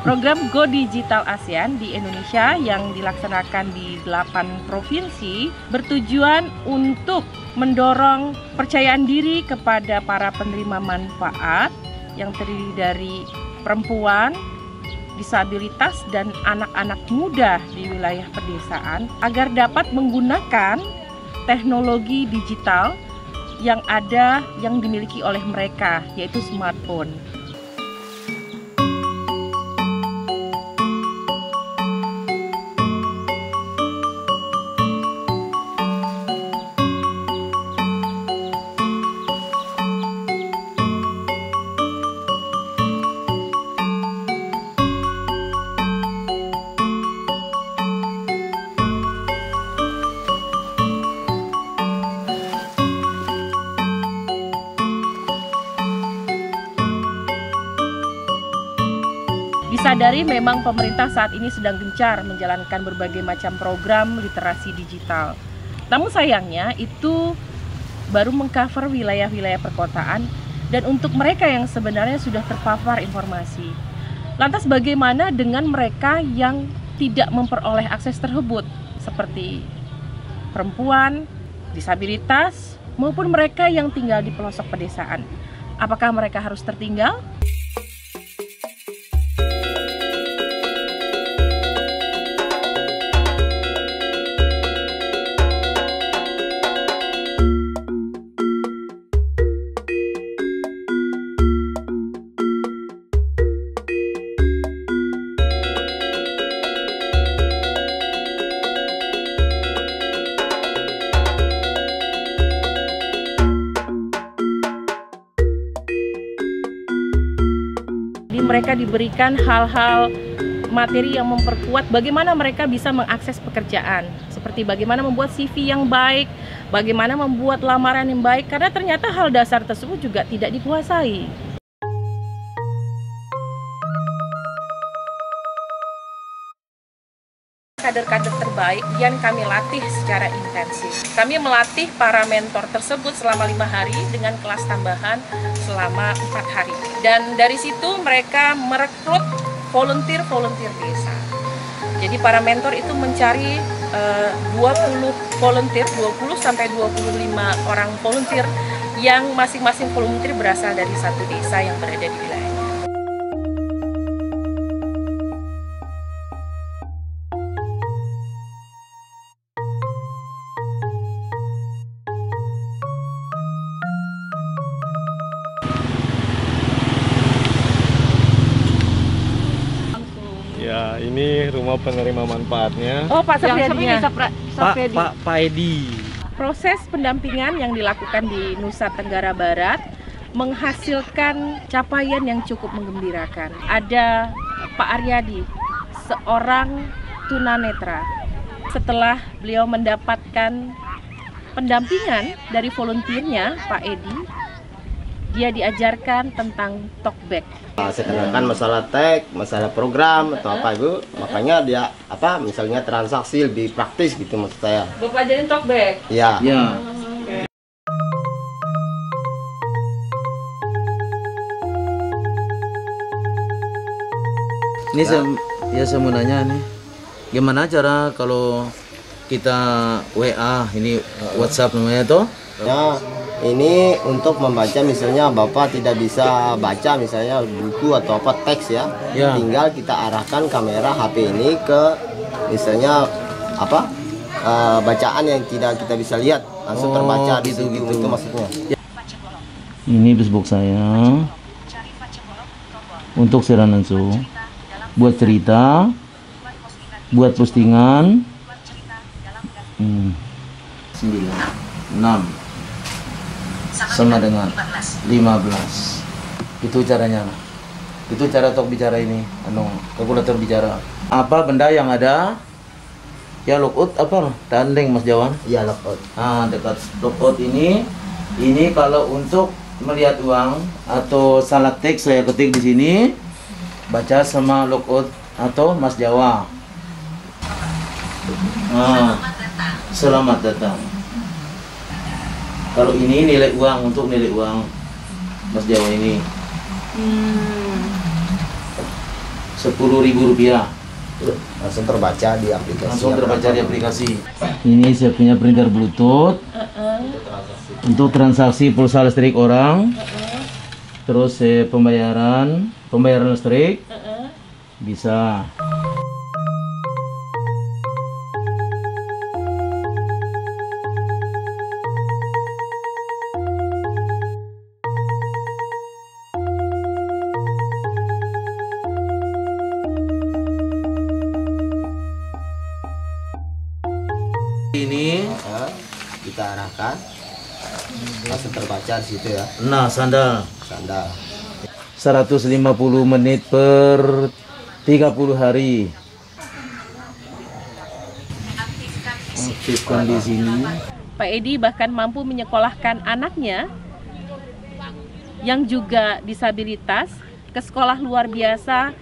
Program Go Digital ASEAN di Indonesia yang dilaksanakan di 8 provinsi bertujuan untuk mendorong percayaan diri kepada para penerima manfaat yang terdiri dari perempuan, disabilitas, dan anak-anak muda di wilayah pedesaan agar dapat menggunakan teknologi digital yang ada yang dimiliki oleh mereka, yaitu smartphone. Disadari memang pemerintah saat ini sedang gencar menjalankan berbagai macam program literasi digital. Namun sayangnya itu baru mengcover wilayah-wilayah perkotaan dan untuk mereka yang sebenarnya sudah terpapar informasi. Lantas bagaimana dengan mereka yang tidak memperoleh akses tersebut seperti perempuan, disabilitas, maupun mereka yang tinggal di pelosok pedesaan? Apakah mereka harus tertinggal? Mereka diberikan hal-hal materi yang memperkuat bagaimana mereka bisa mengakses pekerjaan, seperti bagaimana membuat CV yang baik, bagaimana membuat lamaran yang baik, karena ternyata hal dasar tersebut juga tidak dikuasai. Kader-kader terbaik yang kami latih secara intensif. Kami melatih para mentor tersebut selama 5 hari dengan kelas tambahan selama 4 hari. Dan dari situ mereka merekrut volunteer desa. Jadi para mentor itu mencari 20 volunteer, 20 sampai 25 orang volunteer yang masing-masing volunteer berasal dari satu desa yang berada di wilayahnya. Ya, ini rumah penerima manfaatnya. Oh, Pak Safriyadi. Pak Edi. Proses pendampingan yang dilakukan di Nusa Tenggara Barat menghasilkan capaian yang cukup menggembirakan. Ada Pak Aryadi, seorang tunanetra. Setelah beliau mendapatkan pendampingan dari volunteernya, Pak Edi, dia diajarkan tentang talkback. Saya kenalkan masalah tag, masalah program atau apa Ibu, makanya dia misalnya transaksi lebih praktis gitu maksud saya. Bapak ajarin talkback? Ya. Ya. Ini saya mau nanya nih, gimana cara kalau kita WA, ini WhatsApp namanya tuh? Ya, ini untuk membaca misalnya Bapak tidak bisa baca misalnya buku atau apa teks ya, tinggal kita arahkan kamera HP ini ke misalnya bacaan yang tidak kita bisa lihat langsung terbaca di situ itu maksudnya. Ini Facebook saya untuk siaran langsung, buat cerita, buat postingan. 9, 6 sama dengan 15. Itu caranya. Itu cara talk bicara ini, kalkulator bicara. Apa benda yang ada? Ya logout apa? Tandeng Mas Jawan? Iya, logout. Dekat logout ini kalau untuk melihat uang atau salah teks saya ketik di sini, baca sama logout atau Mas Jawa. Selamat datang. Kalau ini nilai uang, untuk nilai uang Mas Jawa ini. Rp10.000. Langsung terbaca di aplikasi. Ini saya punya printer Bluetooth untuk transaksi pulsa listrik orang. Terus pembayaran listrik bisa. Ini kita arahkan langsung terbaca di situ ya. Nah, sandal 150 menit per 30 hari. Aktifkan di sini. Pak Edi bahkan mampu menyekolahkan anaknya yang juga disabilitas ke sekolah luar biasa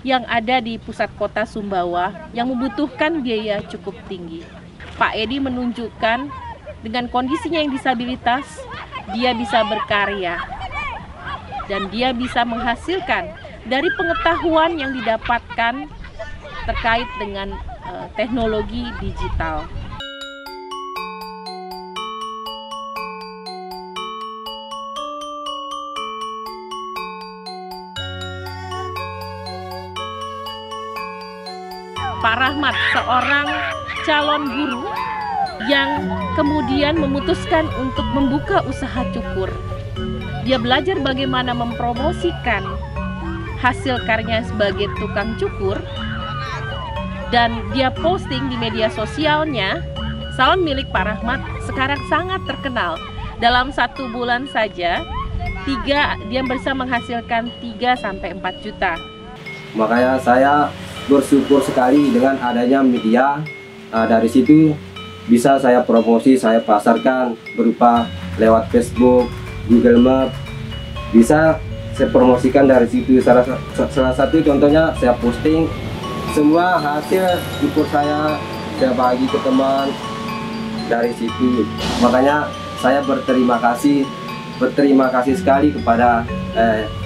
yang ada di pusat kota Sumbawa yang membutuhkan biaya cukup tinggi. Pak Edi menunjukkan dengan kondisinya yang disabilitas, dia bisa berkarya dan dia bisa menghasilkan dari pengetahuan yang didapatkan terkait dengan teknologi digital. Pak Rahmat, seorang calon guru yang kemudian memutuskan untuk membuka usaha cukur. Dia belajar bagaimana mempromosikan hasil karyanya sebagai tukang cukur dan dia posting di media sosialnya. Salon milik Pak Rahmat sekarang sangat terkenal. Dalam 1 bulan saja dia bisa menghasilkan 3-4 juta. Makanya saya bersyukur sekali dengan adanya media. Dari situ bisa saya promosi, saya pasarkan berupa lewat Facebook, Google Map. Bisa saya promosikan dari situ. Salah satu contohnya saya posting semua hasil cukur saya bagi ke teman dari situ. Makanya saya berterima kasih sekali kepada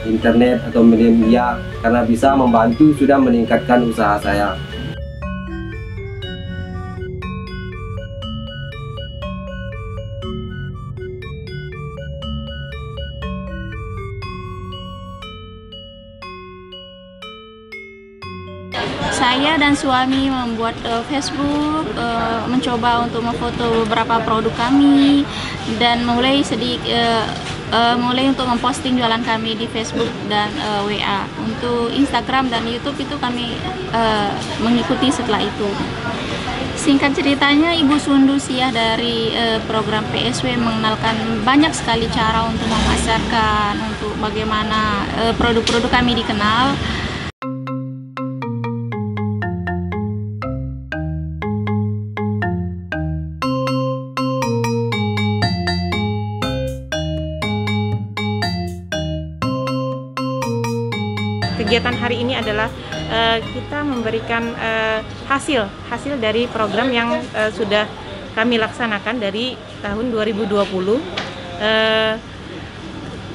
internet atau media karena bisa membantu sudah meningkatkan usaha saya. Saya dan suami membuat Facebook, mencoba untuk memfoto beberapa produk kami dan mulai untuk memposting jualan kami di Facebook dan WA. Untuk Instagram dan YouTube itu kami mengikuti setelah itu. Singkat ceritanya, Ibu Sundu Siah dari program PSW mengenalkan banyak sekali cara untuk memasarkan, untuk bagaimana produk-produk kami dikenal. Kegiatan hari ini adalah kita memberikan hasil dari program yang sudah kami laksanakan dari tahun 2020.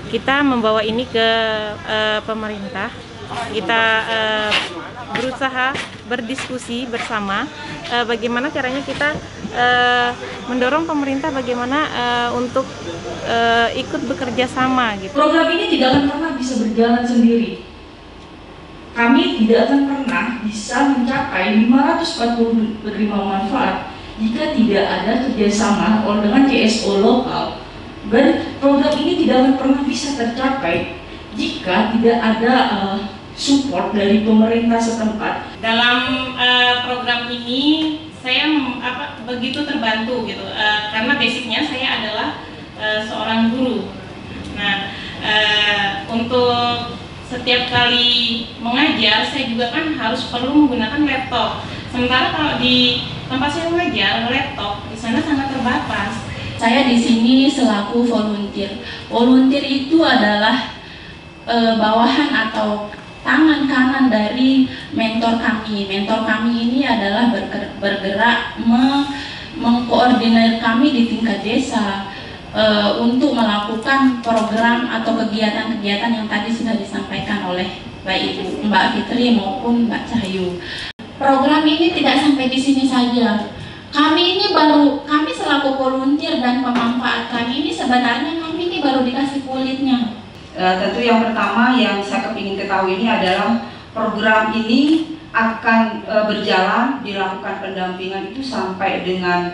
Kita membawa ini ke pemerintah. Kita berusaha berdiskusi bersama bagaimana caranya kita mendorong pemerintah bagaimana untuk ikut bekerja sama gitu. Program ini tidak akan pernah bisa berjalan sendiri. Kami tidak akan pernah bisa mencapai 540 penerima manfaat jika tidak ada kerjasama dengan CSO lokal. Dan program ini tidak akan pernah bisa tercapai jika tidak ada support dari pemerintah setempat. Dalam program ini saya begitu terbantu gitu, karena basicnya saya adalah seorang guru. Nah, untuk setiap kali mengajar saya juga kan harus perlu menggunakan laptop. Sementara kalau di tempat saya mengajar, laptop di sana sangat terbatas. Saya di sini selaku volunteer. Volunteer itu adalah bawahan atau tangan kanan dari mentor kami. Mentor kami ini adalah bergerak mengkoordinir kami di tingkat desa. Untuk melakukan program atau kegiatan-kegiatan yang tadi sudah disampaikan oleh baik Mbak Fitri maupun Mbak Cahayu. Program ini tidak sampai di sini saja. Kami selaku volunteer dan pemanfaat kami ini sebenarnya kami ini baru dikasih kulitnya. Tentu yang pertama yang saya kepingin ketahui ini adalah program ini akan berjalan, dilakukan pendampingan itu sampai dengan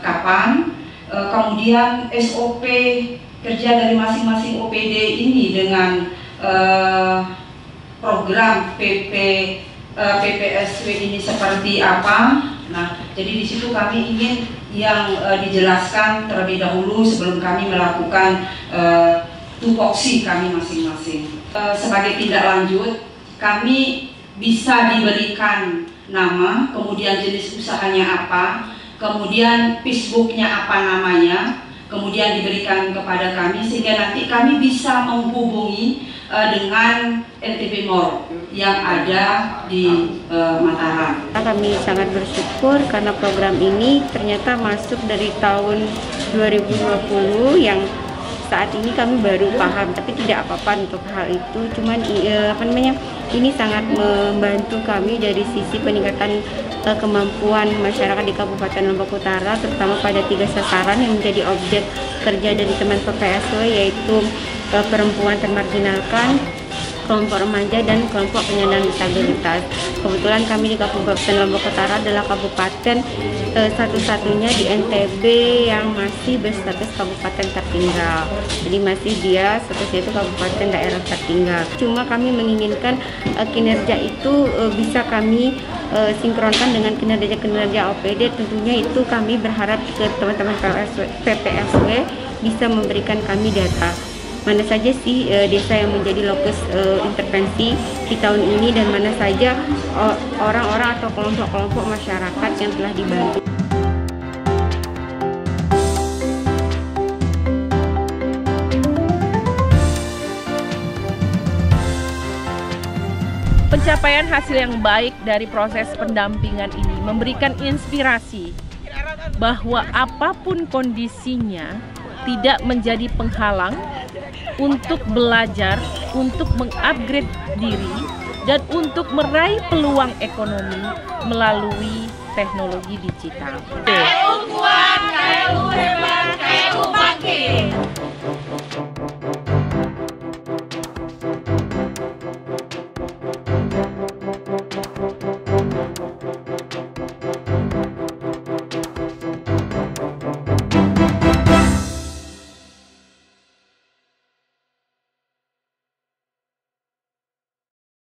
kapan, kemudian SOP kerja dari masing-masing OPD ini dengan program PPSW ini seperti apa. Nah, jadi di situ kami ingin yang dijelaskan terlebih dahulu sebelum kami melakukan tupoksi kami masing-masing. Sebagai tindak lanjut, kami bisa diberikan nama, kemudian jenis usahanya apa, kemudian Facebooknya apa namanya, kemudian diberikan kepada kami sehingga nanti kami bisa menghubungi dengan NTB Mall yang ada di Mataram. Kami sangat bersyukur karena program ini ternyata masuk dari tahun 2020 yang saat ini kami baru paham, tapi tidak apa-apa untuk hal itu. Cuman ini sangat membantu kami dari sisi peningkatan kemampuan masyarakat di Kabupaten Lombok Utara, terutama pada 3 sasaran yang menjadi objek kerja dari teman PPSW, yaitu perempuan termarginalkan, kelompok remaja, dan kelompok penyandang disabilitas. Kebetulan kami di Kabupaten Lombok Utara adalah kabupaten satu-satunya di NTB yang masih berstatus kabupaten tertinggal. Jadi masih dia statusnya itu kabupaten daerah tertinggal. Cuma kami menginginkan kinerja itu bisa kami sinkronkan dengan kinerja OPD. Tentunya itu kami berharap ke teman-teman PPSW bisa memberikan kami data mana saja sih desa yang menjadi lokus intervensi di tahun ini, dan mana saja orang-orang atau kelompok-kelompok masyarakat yang telah dibantu. Pencapaian hasil yang baik dari proses pendampingan ini memberikan inspirasi bahwa apapun kondisinya tidak menjadi penghalang untuk belajar, untuk mengupgrade diri, dan untuk meraih peluang ekonomi melalui teknologi digital. KU kuat, KU hebat.